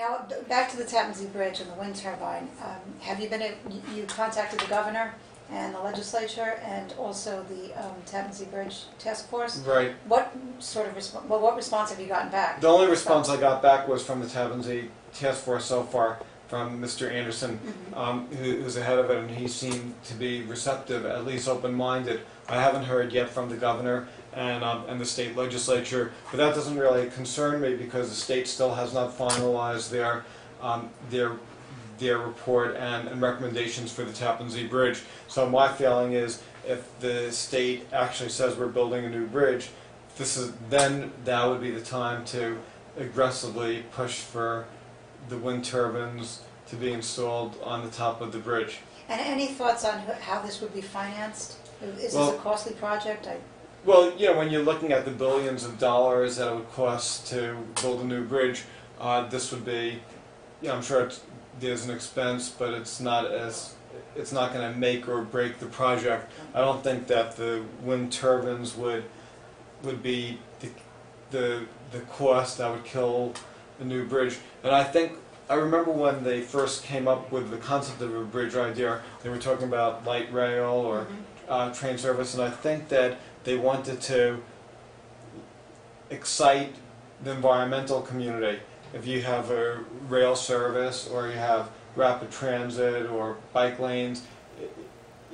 Now, back to the Tappan Zee Bridge and the wind turbine. Have you been, you contacted the governor and the legislature and also the Tappan Zee Bridge task force? Right. What sort of what response have you gotten back? The only response I got back was from the Tappan Zee task force so far, from Mr. Anderson, who's the head of it, and he seemed to be receptive, at least open-minded. I haven't heard yet from the governor and the state legislature, but that doesn't really concern me because the state still has not finalized their report and recommendations for the Tappan Zee Bridge. So my feeling is, if the state actually says we're building a new bridge, then that would be the time to aggressively push for the wind turbines to be installed on the top of the bridge. And any thoughts on how this would be financed? Is this a costly project? Well, you know, when you're looking at the billions of dollars that it would cost to build a new bridge, this would be, you know, I'm sure there's an expense, but it's not going to make or break the project. I don't think that the wind turbines would be the cost that would kill the new bridge. And I remember when they first came up with the concept of a bridge idea, they were talking about light rail or train service, and I think that they wanted to excite the environmental community. If you have a rail service or you have rapid transit or bike lanes,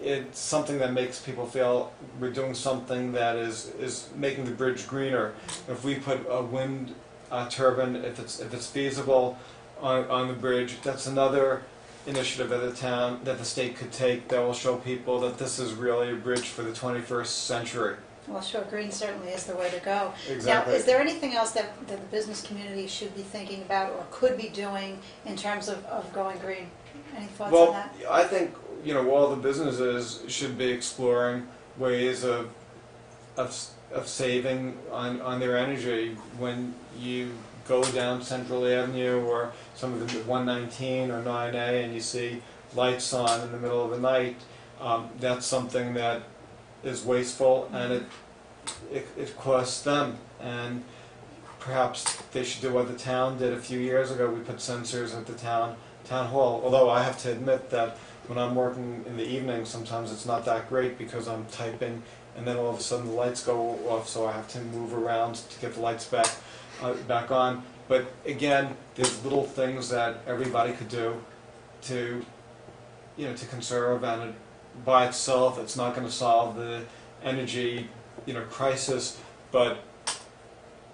it's something that makes people feel we're doing something that is making the bridge greener. If we put a wind turbine, if it's feasible on the bridge, that's another initiative that the state could take that will show people that this is really a bridge for the 21st century. Well, sure, green certainly is the way to go. Exactly. Now, is there anything else that the business community should be thinking about or could be doing in terms of going green? Any thoughts on that? Well, I think, you know, all the businesses should be exploring ways of saving on their energy. When you go down Central Avenue or some of the 119 or 9A and you see lights on in the middle of the night, that's something that is wasteful, and it costs them. And perhaps they should do what the town did a few years ago. We put sensors at the town hall. Although I have to admit that when I'm working in the evening, sometimes it's not that great because I'm typing, and then all of a sudden the lights go off, so I have to move around to get the lights back on. But again, there's little things that everybody could do to conserve, and by itself, it's not going to solve the energy, crisis, but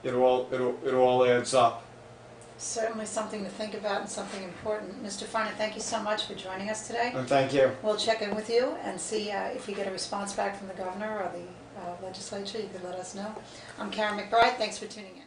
it all adds up. Certainly something to think about and something important. Mr. Feiner, thank you so much for joining us today. And thank you. We'll check in with you and see if you get a response back from the governor or the legislature. You could let us know. I'm Caryn McBride. Thanks for tuning in.